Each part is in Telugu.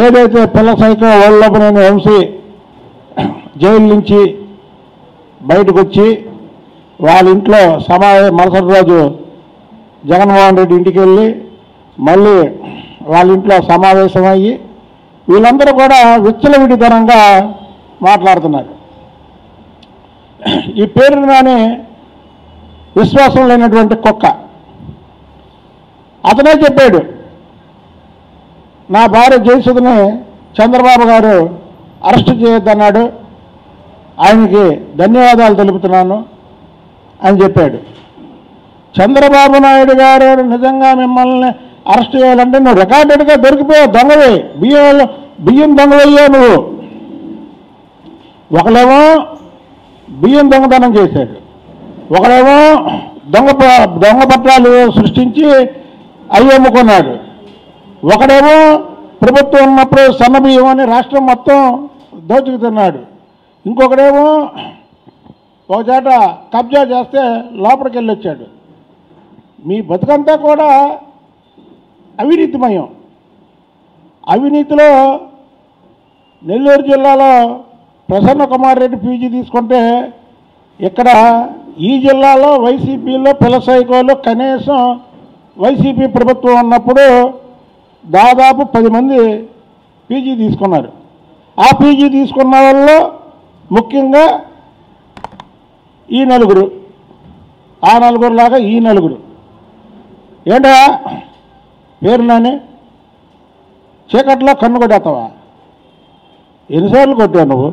ఏదైతే పిల్ల సైకో వల్లభనేని వంశీ జైలు నుంచి బయటకు వచ్చి వాళ్ళ ఇంట్లో మరుసటి రోజు జగన్మోహన్ రెడ్డి ఇంటికి వెళ్ళి మళ్ళీ వాళ్ళ ఇంట్లో సమావేశమయ్యి వీళ్ళందరూ కూడా విచ్చలవిడితనంగా మాట్లాడుతున్నారు. ఈ పేరు నాని విశ్వాసం లేనటువంటి కుక్క. అతనే చెప్పాడు, నా భార్య జయసుధని చంద్రబాబు గారు అరెస్ట్ చేయొద్దన్నాడు, ఆయనకి ధన్యవాదాలు తెలుపుతున్నాను అని చెప్పాడు. చంద్రబాబు నాయుడు గారు నిజంగా మిమ్మల్ని అరెస్ట్ చేయాలంటే నువ్వు రికార్డెడ్గా దొరికిపోయావు, దొంగవే, బియ్యం దొంగవయ్యావు నువ్వు. ఒకలేమో బియ్యం దొంగతనం చేశాడు, ఒకలేమో దొంగ పత్రాలు సృష్టించి అవి అమ్ముకున్నాడు, ఒకడేమో ప్రభుత్వం ఉన్నప్పుడు సన్న బియ్యం అని రాష్ట్రం మొత్తం దోచుకుతున్నాడు, ఇంకొకడేమో ఒక చోట కబ్జా చేస్తే లోపలికి వెళ్ళి వచ్చాడు. మీ బతుకంతా కూడా అవినీతిమయం. అవినీతిలో నెల్లూరు జిల్లాలో ప్రసన్న కుమార్ రెడ్డి పీజీ తీసుకుంటే ఇక్కడ ఈ జిల్లాలో వైసీపీలో పిల్ల సైకోలు కనీసం వైసీపీ ప్రభుత్వం ఉన్నప్పుడు దాదాపు 10 మంది పీజీ తీసుకున్నారు. ఆ పీజీ తీసుకున్న వాళ్ళు ముఖ్యంగా ఈ నలుగురు, ఆ నలుగురులాగా ఈ నలుగురు. ఏంటా పేరు నాని చీకట్లో కన్ను కొట్టేస్తావా? ఎన్నిసార్లు కొట్టావు నువ్వు?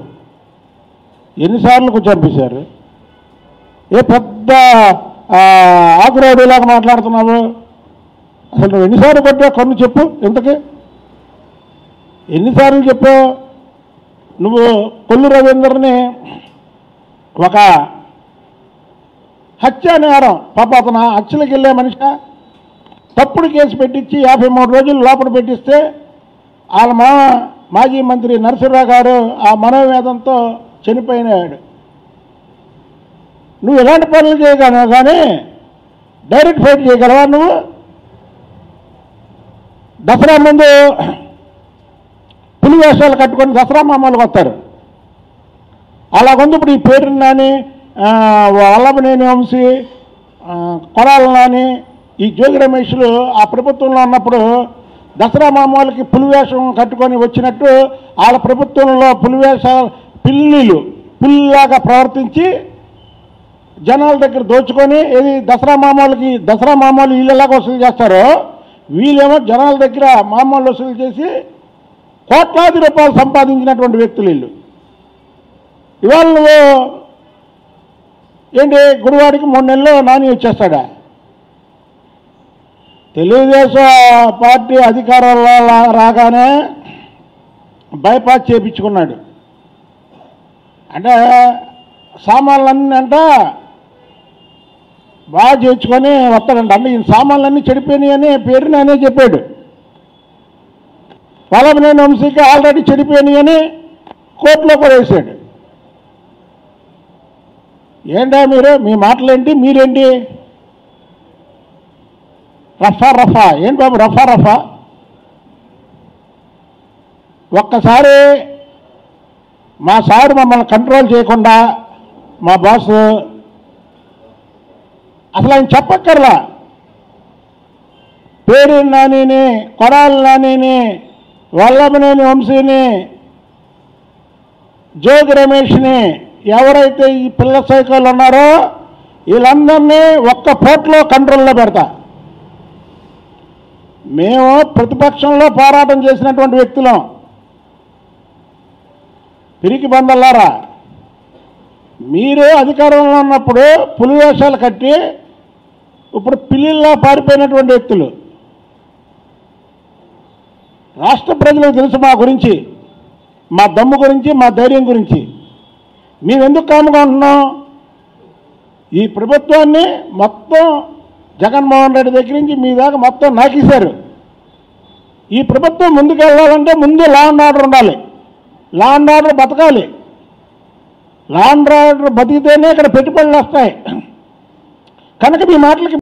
ఎన్నిసార్లు చంపేశారు? ఏ పెద్ద ఆకురాడులాగా మాట్లాడుతున్నావు? అసలు నువ్వు ఎన్నిసార్లు కొట్టావు కన్ను చెప్పు. ఇంతకీ ఎన్నిసార్లు చెప్పావు? నువ్వు కొల్లు రవీందర్ని ఒక హత్య నేరం, పాప అతను హత్యలకు వెళ్ళే మనిషి, తప్పుడు కేసు పెట్టించి 53 రోజులు లోపల పెట్టిస్తే వాళ్ళ మాజీ మంత్రి నరసింహరావు గారు ఆ మనోవేదంతో చనిపోయినాడు. నువ్వు ఎలాంటి పనులు చేయగలవు కానీ డైరెక్ట్ ఫైట్ చేయగలవా? నువ్వు దసరా ముందు పులి వేషాలు కట్టుకొని దసరా మామూలుగా వస్తారు. అలాగొంది ఇప్పుడు ఈ పేరు నాని, వల్లభనేని వంశీ, కొడాల నాని, ఈ జోగి రమేష్లు ఆ ప్రభుత్వంలో ఉన్నప్పుడు దసరా మామూలకి పులివేషం కట్టుకొని వచ్చినట్టు వాళ్ళ ప్రభుత్వంలో పులిలాగా ప్రవర్తించి జనాల దగ్గర దోచుకొని ఏది దసరా మామూలు వీళ్ళలాగా వసూలు చేస్తారో వీళ్ళేమో జనాల దగ్గర మామూలు వసూలు చేసి కోట్లాది రూపాయలు సంపాదించినటువంటి వ్యక్తులు వీళ్ళు. ఇవాళ నువ్వు ఏంటి గురువాడికి 3 నెలల్లో నాని వచ్చేస్తాడా? తెలుగుదేశం పార్టీ అధికారంలో రాగానే బైపాస్ చేయించుకున్నాడు. అంటే సామాన్లన్నీ అంట బాగా చేయించుకొని వస్తాడంట. అంటే ఈ సామాన్లన్నీ చెడిపోయినాయి అని పేరు నానే చెప్పాడు. వల్లభనేని వంశీకి ఆల్రెడీ చెడిపోయినాయి అని కోర్టులో కూడా వేశాడు. ఏంటా మీరు, మీ మాటలేంటి, మీరేంటి? రఫా ఏంటి బాబు రఫా? ఒక్కసారి మా సార్ మమ్మల్ని కంట్రోల్ చేయకుండా మా బాస్ అసలు ఆయన చెప్పక్కర్లా, పేరు నానిని, కొడాల నానిని, వల్లభనేని వంశీని, జోగి రమేష్ని, ఎవరైతే ఈ పిల్ల సైకోలు ఉన్నారో వీళ్ళందరినీ ఒక్క పోట్లో కంట్రోల్లో పెడతా. మేము ప్రతిపక్షంలో పోరాటం చేసినటువంటి వ్యక్తులం. పిరికి బందల్లారా, మీరు అధికారంలో ఉన్నప్పుడు పులివేషాలు కట్టి ఇప్పుడు పిల్లిల్లా పారిపోయినటువంటి వ్యక్తులు. రాష్ట్ర ప్రజలకు తెలుసు మా గురించి, మా దమ్ము గురించి, మా ధైర్యం గురించి. మేమెందుకు కాముగా ఉంటున్నాం? ఈ ప్రభుత్వాన్ని మొత్తం జగన్మోహన్ రెడ్డి దగ్గర నుంచి మీ దాకా మొత్తం నాకేశారు. ఈ ప్రభుత్వం ముందుకు వెళ్ళాలంటే ముందు లా అండ్ ఆర్డర్ ఉండాలి, లా అండ్ ఆర్డర్ బతకాలి. లా అండ్ ఆర్డర్ బతికితేనే ఇక్కడ పెట్టుబడులు వస్తాయి. కనుక మీ మాటలకి